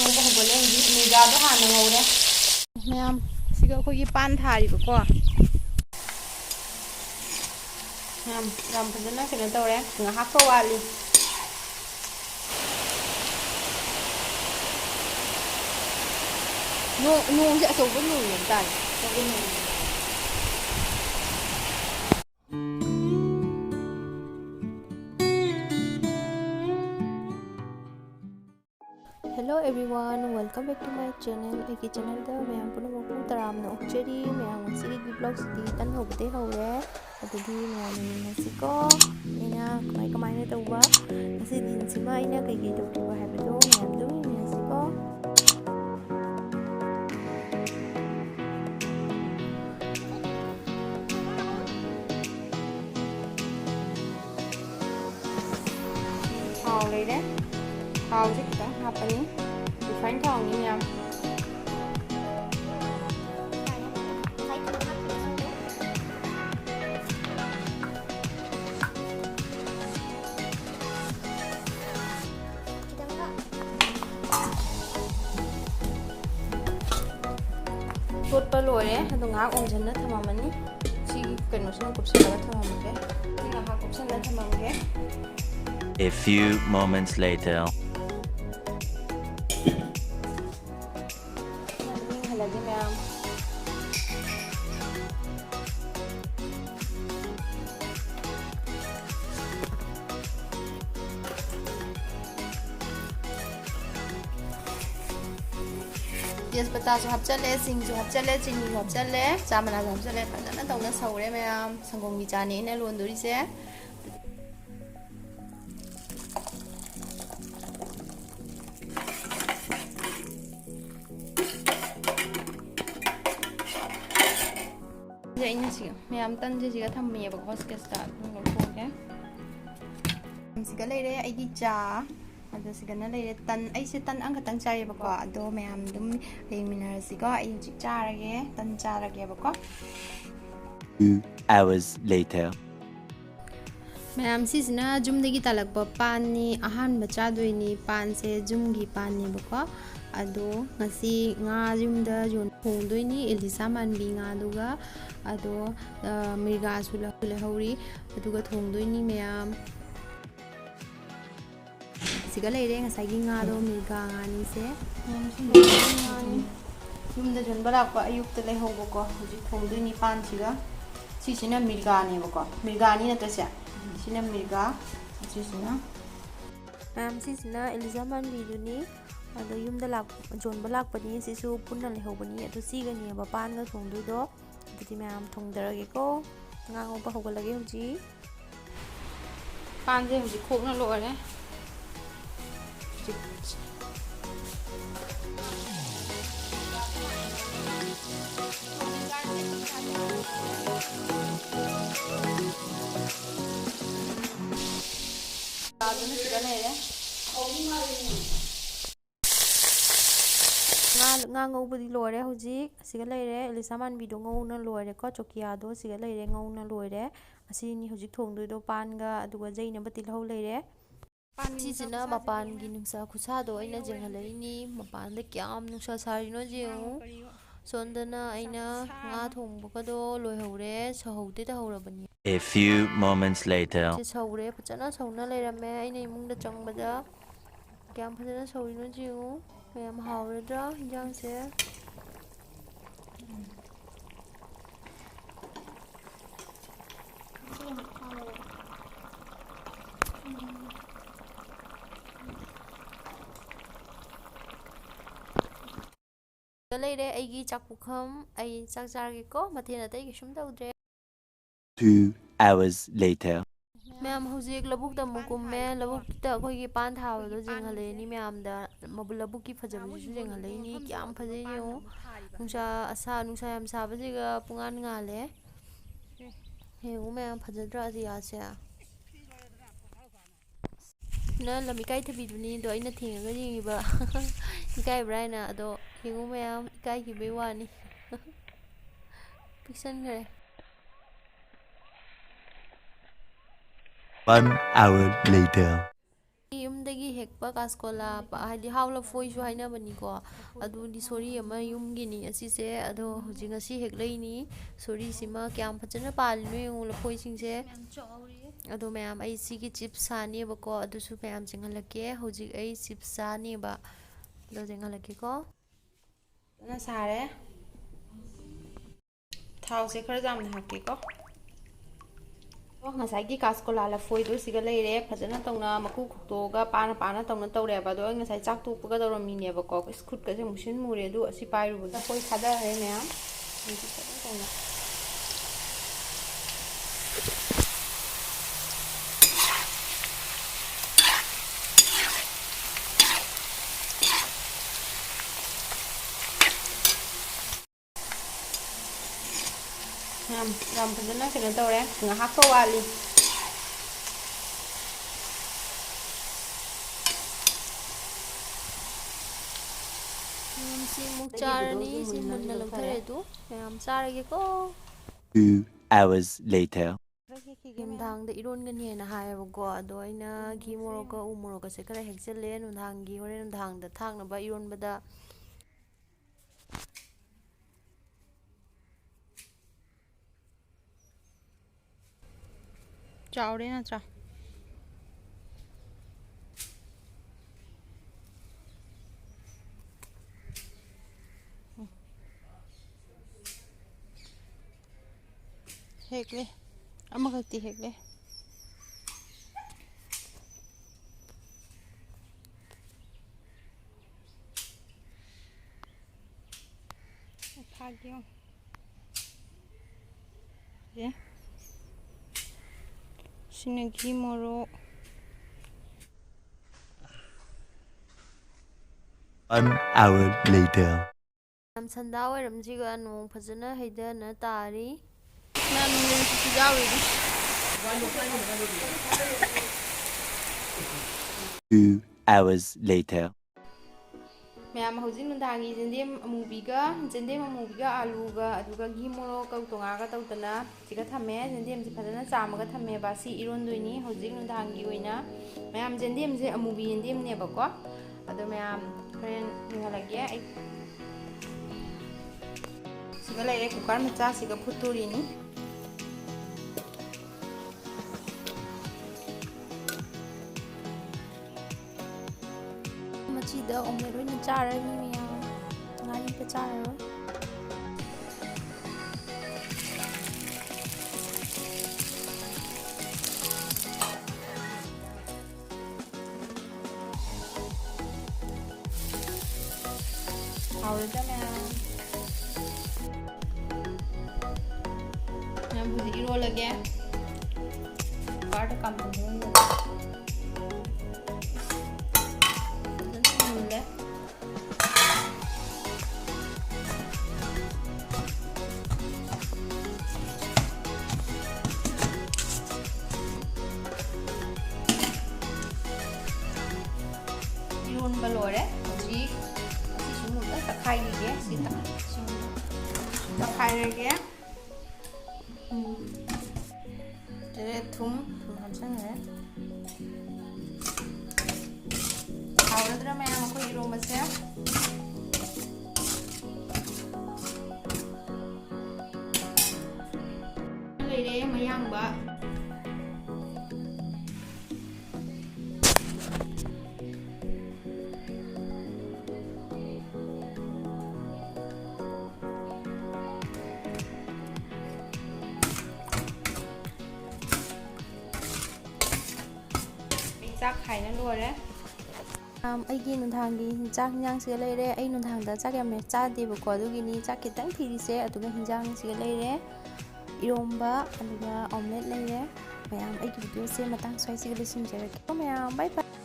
ngꯧꯕ ꯍꯧꯒꯠꯂꯦ ꯍꯧꯖꯤꯛ ꯃꯦꯒꯥꯗꯣ ꯍꯥꯟꯅ ꯉꯧꯔꯦ ꯃꯌꯥꯝ ꯁꯤꯒ ꯑꯩꯈꯣꯏꯒꯤ ꯄꯥꯟ ꯊꯥꯔꯤꯕꯀꯣ ꯌꯥꯝ ꯐꯖꯅ ꯀꯩꯅꯣ ꯇꯧꯔꯦ ꯉꯥꯏꯍꯥꯛꯀ ꯋꯥꯠꯂꯤ ꯅꯣꯡꯁꯦ ꯑꯆꯧꯕ ꯅꯣꯡ ꯌꯦꯡ ꯇꯥꯔꯦ ꯑꯆꯧꯕ ꯅꯣꯡ Hello everyone, welcome back to my channel. ꯑꯩꯒꯤ ꯆꯦꯅꯦꯜꯗ ꯃꯌꯥꯝ ꯄꯨꯝꯅꯃꯛꯄꯨ ꯇꯔꯥꯝꯅ ꯑꯣꯛꯆꯔꯤ. ꯃꯌꯥꯝ ꯉꯁꯤꯒꯤ ꯕ꯭ꯂꯣꯒꯁꯤꯗꯤ ꯇꯟ ꯍꯧꯕꯗꯩ ꯍꯧꯔꯦ. ꯑꯗꯨꯗꯤ ꯃꯌꯥꯝ ꯌꯦꯡꯉꯁꯤꯀꯣ. ꯑꯩꯅ ꯀꯃꯥꯏꯅ ꯇꯧꯕ ꯉꯁꯤ ꯗꯤꯟꯁꯤꯃ ꯑꯩꯅ ꯀꯩꯀꯩ ꯇꯧꯈꯤꯕ ꯍꯥꯏꯕꯗꯣ ꯃꯌꯥꯝ ꯑꯗꯨꯝ ꯌꯦꯡꯉꯁꯤꯀꯣ. ꯊꯥꯎ ꯂꯩꯔꯦ. ꯊꯥꯎꯁꯦ ꯈꯤꯇꯪ ꯍꯥꯞꯄꯅꯤ. ꯔꯤꯐꯥꯏꯟ ꯊꯥꯎꯅꯤ ꯃꯌꯥꯝ. ꯇꯣꯠꯄ ꯂꯣꯏꯔꯦ ꯑꯗꯣ ꯉꯥꯏꯍꯥꯛ ꯑꯣꯟꯖꯟꯅ ꯊꯝꯃꯝꯃꯅꯤ ꯁꯤꯒꯤ ꯀꯩꯅꯣꯁꯤꯅ ꯀꯨꯞꯁꯜꯂꯒ ꯊꯝꯃꯝꯃꯒꯦ ꯁꯤ ꯉꯥꯏꯍꯥꯛ ꯀꯨꯞꯁꯜꯂ ꯊꯝꯃꯝꯒꯦ. A few moments later. ꯌꯦꯡꯍꯜꯂꯒꯦ ꯃꯌꯥꯝ. तेजपत्ताꯁꯨ ꯍꯥꯞꯆꯜꯂꯦ, ꯁꯤꯡꯁꯨ ꯍꯥꯞꯆꯜꯂꯦ, ꯆꯤꯅꯤꯁꯨ ꯍꯥꯞꯆꯜꯂꯦ, ꯆꯥ ꯃꯅꯥꯁꯨ ꯍꯥꯞꯆꯜꯂꯦ. ꯐꯖꯅ ꯇꯧꯅ ꯁꯧꯔꯦ ꯃꯌꯥꯝ. ꯁꯪꯒꯣꯝꯒꯤ ꯆꯥꯅꯤ ꯑꯩꯅ ꯂꯣꯟꯗꯣꯔꯤꯁꯦ. ꯑꯩꯅ ꯁꯤꯒ ꯃꯌꯥꯝ ꯇꯟꯁꯦ ꯁꯤꯒ ꯊꯝꯃꯦꯕꯀꯣ ꯍꯣꯁꯀꯦꯁꯇ ꯑꯗꯨꯝ ꯂꯧꯊꯣꯛꯑꯒꯦ. ꯁꯤꯒ ꯂꯩꯔꯦ ꯑꯩꯒꯤ ꯆꯥ. ꯑꯗꯣ ꯁꯤꯒꯅ ꯂꯩꯔꯦ ꯇꯟ. ꯑꯩꯁꯦ ꯇꯟ ꯑꯃꯈꯛꯇꯪ ꯆꯥꯏꯌꯦꯕꯀꯣ. ꯑꯗꯣ ꯃꯌꯥꯝ ꯑꯗꯨꯝ ꯌꯦꯡꯃꯤꯟꯅꯔꯁꯤꯀꯣ. ꯑꯩ ꯍꯧꯖꯤꯛ ꯆꯥꯔꯒꯦ. ꯇꯟ ꯆꯥꯔꯒꯦꯕꯀꯣ. 2 hours later. ꯃꯌꯥꯝ ꯁꯤꯁꯤꯅ ꯌꯨꯝꯗꯒꯤ ꯇꯥꯜꯂꯛꯄ ꯄꯥꯟꯅꯤ. ꯑꯍꯥꯟꯕ ꯆꯥꯗꯣꯏꯅꯤ. ꯄꯥꯟꯁꯦ ꯌꯨꯝꯒꯤ ꯄꯥꯟꯅꯦꯕꯀꯣ. ꯑꯗꯣ ꯉꯁꯤ ꯉꯥ ꯌꯨꯝꯗ ꯊꯣꯡꯗꯣꯏꯅꯤ. ꯏꯂꯤꯁꯥ ꯃꯥꯟꯕꯤ ꯉꯥꯗꯨꯒ. ꯑꯗꯣ ꯃꯤꯔꯒꯥꯁꯨ ꯂꯩꯍꯧꯔꯤ. ꯑꯗꯨꯒ ꯊꯣꯡꯗꯣꯏꯅꯤ ꯃꯌꯥꯝ. ꯁꯤꯒ ꯂꯩꯔꯦ ꯉꯁꯥꯏꯒꯤ ꯉꯥꯗꯣ ꯃꯤꯔꯒꯥ ꯉꯥꯅꯤꯁꯦ. ꯌꯨꯝꯗ ꯌꯣꯟꯕ ꯂꯥꯛꯄ ꯑꯌꯨꯛꯇ ꯂꯩꯍꯧꯕꯀꯣ. ꯍꯧꯖꯤꯛ ꯊꯣꯡꯗꯣꯏꯅꯤ ꯄꯥꯟꯁꯤꯒ. ꯁꯤꯁꯤꯅ ꯃꯤꯔꯒꯥꯅꯦꯕꯀꯣ. ꯃꯤꯔꯒꯥꯅꯤ ꯅꯠꯇ꯭ꯔꯁꯦ. ꯁꯤꯅ ꯃꯤꯔꯒꯥ. ꯁꯤꯁꯤꯅ ꯃꯌꯥꯝ ꯁꯤꯁꯤꯅ ꯏꯂꯤꯁꯥ ꯃꯥꯟꯕꯤꯗꯨꯅꯤ. ꯑꯗꯣ ꯌꯨꯝꯗ ꯌꯣꯟꯕ ꯂꯥꯛꯄꯅꯤ. ꯁꯤꯁꯨ ꯄꯨꯟꯅ ꯂꯩꯍꯧꯕꯅꯤ. ꯑꯗꯣ ꯁꯤꯒꯅꯦꯕ ꯄꯥꯟꯒ ꯊꯣꯡꯗꯣꯏꯗꯣ. ꯑꯗꯨꯗꯤ ꯃꯌꯥꯝ ꯊꯣꯡꯗꯔꯒꯦꯀꯣ. ꯉꯥ ꯉꯧꯕ ꯍꯧꯒꯠꯂꯒꯦ ꯍꯧꯖꯤꯛ. ꯄꯥꯟꯁꯦ ꯍꯧꯖꯤꯛ ꯈꯣꯛꯅ ꯂꯣꯏꯔꯦ. ꯉꯥ ꯉꯧꯕꯗꯤ ꯂꯣꯏꯔꯦ ꯍꯧꯖꯤꯛ. ꯑꯁꯤꯒ ꯂꯩꯔꯦ ꯏꯂꯤꯁꯥ ꯃꯥꯟꯕꯤꯗꯣ ꯉꯧꯅ ꯂꯣꯏꯔꯦꯀꯣ. ꯆꯣꯀꯤꯌꯥꯗꯣ ꯁꯤꯒ ꯂꯩꯔꯦ ꯉꯧꯅ ꯂꯣꯏꯔꯦ. ꯑꯁꯤꯅꯤ ꯍꯧꯖꯤꯛ ꯊꯣꯡꯗꯣꯏꯗꯣ ꯄꯥꯟꯒ. ꯑꯗꯨꯒ ꯌꯩꯅꯕ ꯇꯤꯜꯍꯧ ꯂꯩꯔꯦ. ꯁꯤꯁꯤꯅ ꯃꯄꯥꯟꯒꯤ ꯅꯨꯡꯁꯥ ꯈꯨꯁꯥꯗꯣ ꯑꯩꯅ ꯌꯦꯡꯍꯜꯂꯛꯏꯅꯤ. ꯃꯄꯥꯟꯗ ꯀꯌꯥꯝ ꯅꯨꯡꯁꯥ ꯁꯥꯔꯤꯅꯣ ꯌꯦꯡꯉꯨ. ꯁꯣꯝꯗꯅ ꯑꯩꯅ ꯉꯥ ꯊꯣꯡꯕꯒꯗꯣ ꯂꯣꯏꯍꯧꯔꯦ. ꯁꯧꯍꯧꯗꯦ ꯇꯧꯍꯧꯔꯕꯅꯤ. A few moments later. ꯁꯤ ꯁꯧꯔꯦ. ꯐꯖꯅ ꯁꯧꯅ ꯂꯩꯔꯝꯃꯦ. ꯑꯩꯅ ꯏꯃꯨꯡꯗ ꯆꯪꯕꯗ ꯀꯌꯥꯝ ꯐꯖꯅ ꯁꯧꯔꯤꯅꯣ ꯌꯦꯡꯉꯨ. ꯃꯌꯥꯝ ꯍꯥꯎꯔꯗ꯭ꯔꯥ ꯏꯟꯖꯥꯡꯁꯦ. ꯂꯩꯔꯦ ꯑꯩꯒꯤ ꯆꯥꯛ ꯄꯨꯈꯝ. ꯑꯩ ꯆꯥꯛ ꯆꯥꯔꯒꯦꯀꯣ. ꯃꯊꯦꯜ ꯑꯇꯩ ꯀꯩꯁꯨꯝ ꯇꯧꯗ꯭ꯔꯦ. 2 hours later. ꯃꯌꯥꯝ ꯍꯧꯖꯤꯛ ꯂꯧꯕꯨꯛꯇ ꯑꯃꯨꯛ ꯀꯨꯝꯃꯦ. ꯂꯧꯕꯨꯛꯇ ꯑꯩꯈꯣꯏꯒꯤ ꯄꯥꯟ ꯊꯥꯕꯗꯣ ꯌꯦꯡꯍꯜꯂꯛꯏꯅꯤ ꯃꯌꯥꯝꯗ. ꯂꯧꯕꯨꯛꯀꯤ ꯐꯖꯕꯁꯤꯁꯨ ꯌꯦꯡꯍꯜꯂꯛꯏꯅꯤ. ꯀꯌꯥꯝ ꯐꯖꯩ ꯌꯦꯡꯉꯨ. ꯅꯨꯡꯁꯥ ꯌꯥꯝ ꯁꯥꯕꯁꯤꯒ ꯄꯨꯡꯉꯥꯟ ꯉꯥꯜꯂꯦ. ꯌꯦꯡꯉꯨ ꯃꯌꯥꯝ ꯐꯖꯗ꯭ꯔꯥ ꯑꯇꯤꯌꯥꯁꯦ. ꯁꯤꯅ ꯂꯝ ꯏꯀꯥꯏ ꯊꯕꯤꯗꯨꯅꯤ. ꯑꯗꯣ ꯑꯩꯅ ꯊꯦꯡꯉꯒ ꯌꯦꯡꯉꯤꯕ. ꯏꯀꯥꯏꯕ꯭ꯔꯥ ꯍꯥꯏꯅ. ꯑꯗꯣ ꯌꯦꯡꯉꯨ ꯃꯌꯥꯝ ꯏꯀꯥꯏꯈꯤꯕꯩ ꯋꯥꯅꯤ. ꯄꯤꯛꯁꯟꯈ꯭ꯔꯦ. 1 hour later. ꯌꯨꯝꯗꯒꯤ ꯍꯦꯛꯄ ꯀꯥꯁꯀꯣꯂꯥ ꯍꯥꯏꯗꯤ ꯍꯥꯎ ꯂꯐꯣꯏꯁꯨ ꯍꯥꯏꯅꯕꯅꯤꯀꯣ ꯑꯗꯨꯗꯤ ꯁꯣꯔꯤ ꯑꯃ ꯌꯨꯝꯒꯤꯅꯤ ꯑꯁꯤꯁꯦ ꯑꯗꯣ ꯍꯧꯖꯤꯛ ꯉꯁꯤ ꯍꯦꯛꯂꯛꯏꯅꯤ ꯁꯣꯔꯤꯁꯤꯃ ꯀꯌꯥꯝ ꯐꯖꯅ ꯄꯥꯜꯂꯤꯅꯣ ꯌꯦꯡꯉꯨ ꯂꯐꯣꯏꯁꯤꯡꯁꯦ ꯑꯗꯣ ꯃꯌꯥꯝ ꯑꯩ ꯁꯤꯒꯤ ꯆꯤꯞꯁ ꯁꯥꯅꯦꯕꯀꯣ ꯑꯗꯨꯁꯨ ꯃꯌꯥꯝ ꯆꯦꯡꯍꯜꯂꯛꯀꯦ ꯍꯧꯖꯤꯛ ꯑꯩ ꯆꯤꯞꯁ ꯆꯥꯅꯦꯕ ꯑꯗꯣ ꯆꯦꯡꯍꯜꯂꯛꯀꯦꯀꯣ ꯐꯖꯅ ꯁꯥꯔꯦ ꯊꯥꯎꯁꯦ ꯈꯔ ꯌꯥꯝꯅ ꯍꯥꯞꯀꯦꯀꯣ ꯉꯁꯥꯏꯒꯤ ꯀꯥꯁꯀꯣꯂꯥ ꯂꯐꯣꯏꯗꯨ ꯁꯤꯒ ꯂꯩꯔꯦ ꯐꯖꯅ ꯇꯧꯅ ꯃꯀꯨ ꯈꯣꯛꯇꯣꯛꯑꯒ ꯄꯥꯅ ꯇꯧꯅ ꯇꯧꯔꯦꯕ ꯑꯗꯣ ꯑꯩ ꯉꯁꯥꯏ ꯆꯥꯛ ꯇꯣꯛꯄꯒ ꯇꯧꯔꯝꯃꯤꯅꯦꯕꯀꯣ ꯈꯨꯠꯀꯁꯦ ꯃꯨꯁꯤꯟ ꯃꯨꯔꯦ ꯑꯗꯨ ꯑꯁꯤ ꯄꯥꯏꯔꯨꯕꯗ ꯂꯐꯣꯏ ꯊꯥꯗꯔꯦ ꯃꯌꯥꯝ ꯐꯖꯅ ꯇꯧꯅ ꯌꯥꯝ ꯐꯖꯅ ꯀꯩꯅꯣ ꯇꯧꯔꯦ ꯉꯥꯏꯍꯥꯛꯀ ꯋꯥꯠꯂꯤ ꯁꯤ ꯑꯃꯨꯛ ꯆꯥꯔꯅꯤ ꯁꯤ ꯃꯨꯟꯅ ꯂꯧꯊꯔꯦ ꯑꯗꯨ ꯃꯌꯥꯝ ꯆꯥꯔꯒꯦꯀꯣ 2 hours later. ꯅꯨꯡꯗꯥꯡꯗ ꯏꯔꯣꯟꯒꯅꯤꯅ ꯍꯥꯏꯌꯦꯕꯀꯣ ꯑꯗꯣ ꯑꯩꯅ ꯘꯤ ꯃꯣꯔꯣꯛꯀ ꯎ ꯃꯣꯔꯣꯛꯀꯁꯦ ꯈꯔ ꯍꯦꯛꯆꯜꯂꯦ ꯅꯨꯡꯗꯥꯡꯒꯤ ꯍꯣꯔꯦꯟ ꯅꯨꯡꯗꯥꯡꯗ ꯊꯥꯛꯅꯕ ꯏꯔꯣꯟꯕꯗ ꯆꯥꯎꯔꯦ ꯅꯠꯇ꯭ꯔꯥ ꯍꯦꯛꯂꯦ ꯑꯃꯈꯛꯇꯤ ꯍꯦꯛꯂꯦ ꯊꯥꯒꯦ ꯁꯤꯅ ꯘꯤ ꯃꯣꯔꯣꯛ 1 hour later. ꯌꯥꯝ ꯁꯟꯗꯥ ꯑꯣꯏꯔꯝꯁꯤꯒ ꯅꯣꯡ ꯐꯖꯅ ꯍꯩꯊꯅ ꯇꯥꯔꯤ ꯅꯨꯡꯁꯤꯠꯁꯨ ꯌꯥꯎꯔꯤꯗꯤ 2 hours later. ꯃꯌꯥꯝ ꯍꯧꯖꯤꯛ ꯅꯨꯡꯗꯥꯡꯒꯤ ꯌꯦꯟꯗꯦꯝ ꯑꯃꯨꯕꯤꯒ ꯑꯥꯂꯨꯒ ꯑꯗꯨꯒ ꯘꯤ ꯃꯣꯔꯣꯛ ꯀꯧꯇꯣꯉꯥꯒ ꯇꯧꯗꯅ ꯁꯤꯒ ꯊꯝꯃꯦ ꯌꯦꯟꯗꯦꯝꯁꯤ ꯐꯖꯅ ꯆꯥꯝꯃꯒ ꯊꯝꯃꯦꯕ ꯁꯤ ꯏꯔꯣꯟꯗꯣꯏꯅꯤ ꯍꯧꯖꯤꯛ ꯅꯨꯡꯗꯥꯡꯒꯤ ꯑꯣꯏꯅ ꯃꯌꯥꯝ ꯌꯦꯟꯗꯦꯝꯁꯦ ꯑꯃꯨꯕꯤ ꯌꯦꯟꯗꯦꯝꯅꯦꯕꯀꯣ ꯑꯗꯣ ꯃꯌꯥꯝ ꯍꯣꯔꯦꯟ ꯌꯦꯡꯍꯜꯂꯒꯦ ꯑꯩ ꯁꯤꯒ ꯂꯩꯔꯦ ꯀꯨꯀꯔ ꯃꯆꯥꯁꯤꯒ ꯐꯨꯠꯇꯣꯔꯤꯅꯤ ꯃꯆꯤꯗ ꯑꯣꯝꯂꯦꯠ ꯑꯣꯏꯅ ꯆꯥꯔꯅꯤ ꯃꯌꯥꯝ ꯉꯥꯔꯤꯒ ꯆꯥꯔꯔꯣꯏ ꯍꯥꯎꯔꯦꯗ ꯃꯌꯥꯝ ꯍꯧꯖꯤꯛ ꯏꯔꯣꯜꯂꯒꯦ ꯀꯨꯀꯔꯗ ꯀꯥꯝꯊꯣꯛꯑꯒ ꯐꯖꯅ ꯃꯨꯜꯂꯦ 이론바 ꯂꯣꯏꯔꯦ ꯍꯧꯖꯤꯛ ꯑꯁꯤꯁꯨ ꯑꯃꯨꯛꯇ ꯇꯛꯈꯥꯏꯈꯤꯒꯦ ꯁꯤ ꯇꯛꯈꯥꯏꯔꯒꯦ ꯊꯨꯝ ꯍꯥꯞꯆꯟꯈ꯭ꯔꯦ ꯍꯥꯎꯔꯗ꯭ꯔꯥ ꯃꯌꯥꯝ ꯑꯩꯈꯣꯏ ꯏꯔꯣꯝꯕꯁꯦ ꯂꯩꯔꯦ ꯃꯌꯥꯡꯕ ꯆꯥꯛ ꯈꯥꯏꯅ ꯂꯣꯏꯔꯦ ꯑꯩꯒꯤ ꯅꯨꯡꯗꯥꯡꯒꯤ ꯆꯥꯛ ꯍꯤꯟꯖꯥꯡꯁꯤꯒ ꯂꯩꯔꯦ ꯑꯩ ꯅꯨꯡꯗꯥꯡꯗ ꯆꯥꯛ ꯌꯥꯝ ꯆꯥꯗꯦꯕꯀꯣ ꯑꯗꯨꯒꯤꯅꯤ ꯆꯥꯛ ꯈꯤꯇꯪ ꯊꯤꯔꯤꯁꯦ ꯑꯗꯨꯒ ꯍꯤꯟꯖꯥꯡꯁꯤꯒ ꯂꯩꯔꯦ ꯏꯔꯣꯝꯕ ꯑꯗꯨꯒ ꯑꯣꯝꯂꯦꯠ ꯂꯩꯔꯦ ꯃꯌꯥꯝ ꯑꯩꯒꯤ ꯚꯤꯗꯤꯑꯣꯁꯦ ꯃꯇꯥꯡ ꯁ꯭ꯋꯥꯏꯁꯤꯒ ꯂꯣꯏꯁꯤꯟꯖꯔꯒꯦ ꯃꯌꯥꯝ ꯕꯥꯏ ꯕꯥꯏ